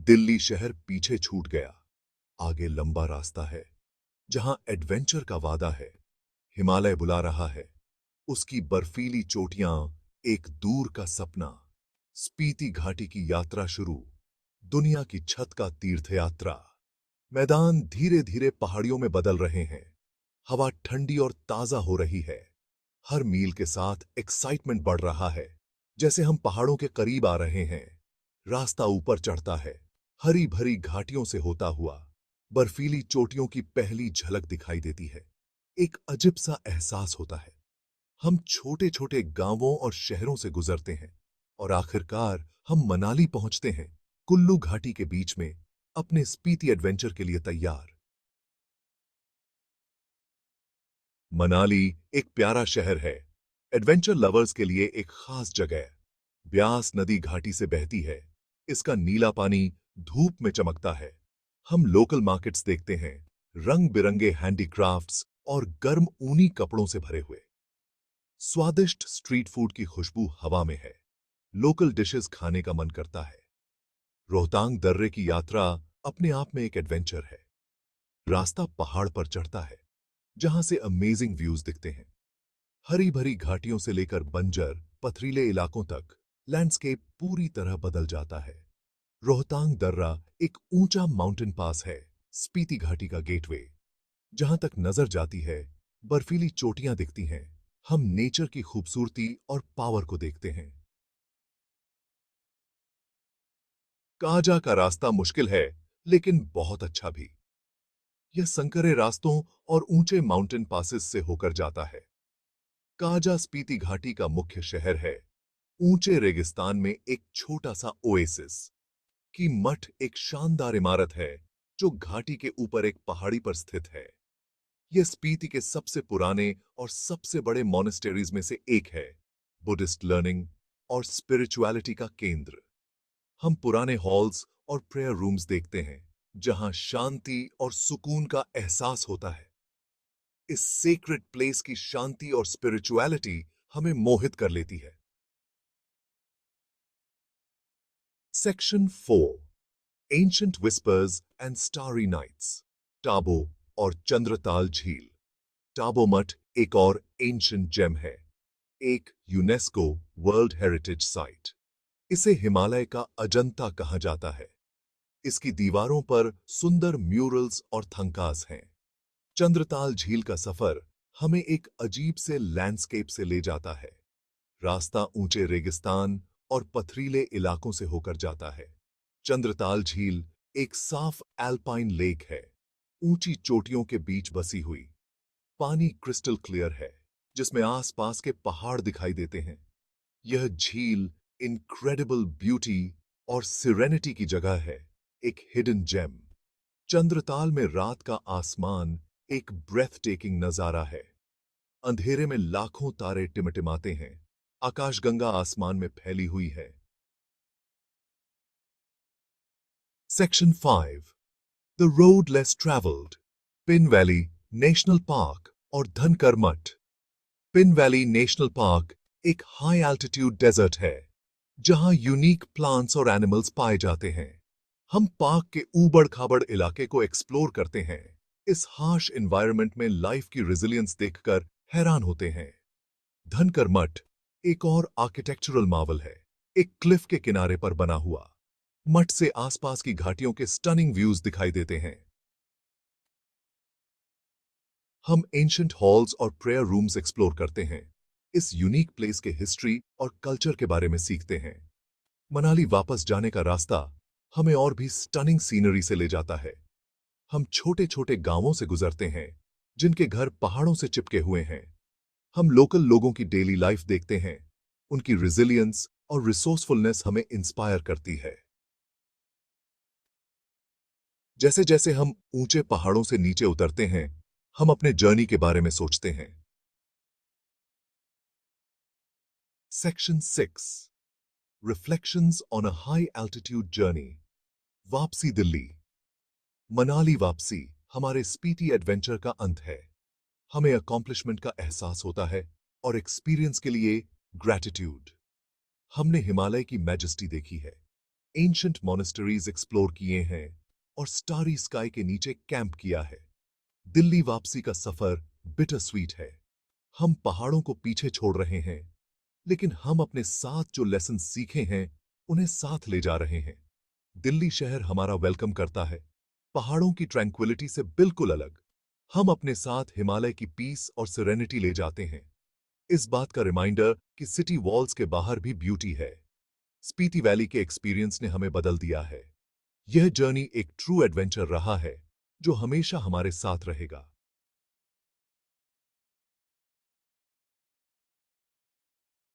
दिल्ली शहर पीछे छूट गया। आगे लंबा रास्ता है, जहां एडवेंचर का वादा है। हिमालय बुला रहा है, उसकी बर्फीली चोटियां, एक दूर का सपना। स्पीति घाटी की यात्रा शुरू, दुनिया की छत का तीर्थयात्रा। मैदान धीरे धीरे पहाड़ियों में बदल रहे हैं। हवा ठंडी और ताजा हो रही है। हर मील के साथ एक्साइटमेंट बढ़ रहा है, जैसे हम पहाड़ों के करीब आ रहे हैं। रास्ता ऊपर चढ़ता है, हरी भरी घाटियों से होता हुआ। बर्फीली चोटियों की पहली झलक दिखाई देती है। एक अजीब सा एहसास होता है। हम छोटे छोटे गांवों और शहरों से गुजरते हैं और आखिरकार हम मनाली पहुंचते हैं, कुल्लू घाटी के बीच में, अपने स्पीति एडवेंचर के लिए तैयार। मनाली एक प्यारा शहर है, एडवेंचर लवर्स के लिए एक खास जगह। ब्यास नदी घाटी से बहती है, इसका नीला पानी धूप में चमकता है। हम लोकल मार्केट्स देखते हैं, रंग बिरंगे हैंडीक्राफ्ट्स और गर्म ऊनी कपड़ों से भरे हुए। स्वादिष्ट स्ट्रीट फूड की खुशबू हवा में है। लोकल डिशेस खाने का मन करता है। रोहतांग दर्रे की यात्रा अपने आप में एक एडवेंचर है। रास्ता पहाड़ पर चढ़ता है, जहां से अमेजिंग व्यूज दिखते हैं। हरी भरी घाटियों से लेकर बंजर पथरीले इलाकों तक लैंडस्केप पूरी तरह बदल जाता है। रोहतांग दर्रा एक ऊंचा माउंटेन पास है, स्पीति घाटी का गेटवे। जहां तक नजर जाती है, बर्फीली चोटियां दिखती हैं। हम नेचर की खूबसूरती और पावर को देखते हैं। काजा का रास्ता मुश्किल है, लेकिन बहुत अच्छा भी। यह संकरे रास्तों और ऊंचे माउंटेन पासेस से होकर जाता है। काजा स्पीति घाटी का मुख्य शहर है। ऊंचे रेगिस्तान में एक छोटा सा ओएसिस की मठ एक शानदार इमारत है, जो घाटी के ऊपर एक पहाड़ी पर स्थित है। यह स्पीति के सबसे पुराने और सबसे बड़े मोनेस्टेरीज में से एक है, बुद्धिस्ट लर्निंग और स्पिरिचुअलिटी का केंद्र। हम पुराने हॉल्स और प्रेयर रूम्स देखते हैं, जहां शांति और सुकून का एहसास होता है। इस सेक्रेड प्लेस की शांति और स्पिरिचुअलिटी हमें मोहित कर लेती है। Section 4, ancient whispers and starry nights. Tabo और चंद्रताल झील। टाबो मठ एक और एंशंट जेम है, एक यूनेस्को वर्ल्ड हेरिटेज साइट। इसे हिमालय का अजंता कहा जाता है। इसकी दीवारों पर सुंदर म्यूरल्स और थंकास हैं। चंद्रताल झील का सफर हमें एक अजीब से लैंडस्केप से ले जाता है। रास्ता ऊंचे रेगिस्तान और पथरीले इलाकों से होकर जाता है। चंद्रताल झील एक साफ एल्पाइन लेक है, ऊंची चोटियों के बीच बसी हुई। पानी क्रिस्टल क्लियर है, जिसमें आसपास के पहाड़ दिखाई देते हैं। यह झील इनक्रेडिबल ब्यूटी और सिरेनिटी की जगह है, एक हिडन जेम। चंद्रताल में रात का आसमान एक ब्रेथ टेकिंग नजारा है। अंधेरे में लाखों तारे टिमटिमाते हैं। आकाशगंगा आसमान में फैली हुई है। Section 5, the road less travelled. Pin valley national park और धनकर मठ। पिन वैली नेशनल पार्क एक हाई एल्टीट्यूड डेजर्ट है, जहां यूनिक प्लांट्स और एनिमल्स पाए जाते हैं। हम पार्क के ऊबड़ खाबड़ इलाके को एक्सप्लोर करते हैं। इस हार्श एनवायरनमेंट में लाइफ की रेजिलियंस देखकर हैरान होते हैं। धनकर मठ एक और आर्किटेक्चरल मार्वल है, एक क्लिफ के किनारे पर बना हुआ। मठ से आसपास की घाटियों के स्टनिंग व्यूज दिखाई देते हैं। हम एंशंट हॉल्स और प्रेयर रूम्स एक्सप्लोर करते हैं। इस यूनिक प्लेस के हिस्ट्री और कल्चर के बारे में सीखते हैं। मनाली वापस जाने का रास्ता हमें और भी स्टनिंग सीनरी से ले जाता है। हम छोटे छोटे गांवों से गुजरते हैं, जिनके घर पहाड़ों से चिपके हुए हैं। हम लोकल लोगों की डेली लाइफ देखते हैं। उनकी रेजिलियंस और रिसोर्सफुलनेस हमें इंस्पायर करती है। जैसे जैसे हम ऊंचे पहाड़ों से नीचे उतरते हैं, हम अपने जर्नी के बारे में सोचते हैं। Section 6, reflections on a high altitude journey. वापसी दिल्ली। मनाली वापसी हमारे स्पीति एडवेंचर का अंत है। हमें अकॉम्प्लिशमेंट का एहसास होता है और एक्सपीरियंस के लिए ग्रैटिट्यूड। हमने हिमालय की मैजेस्टी देखी है, एंशंट मोनेस्टरीज एक्सप्लोर किए हैं और स्टारी स्काई के नीचे कैंप किया है। दिल्ली वापसी का सफर बिटर स्वीट है। हम पहाड़ों को पीछे छोड़ रहे हैं, लेकिन हम अपने साथ जो लेसन सीखे हैं उन्हें साथ ले जा रहे हैं। दिल्ली शहर हमारा वेलकम करता है, पहाड़ों की ट्रैंक्विलिटी से बिल्कुल अलग। हम अपने साथ हिमालय की पीस और सेरेनिटी ले जाते हैं। इस बात का रिमाइंडर कि सिटी वॉल्स के बाहर भी ब्यूटी है। स्पीति वैली के एक्सपीरियंस ने हमें बदल दिया है। यह जर्नी एक ट्रू एडवेंचर रहा है जो हमेशा हमारे साथ रहेगा।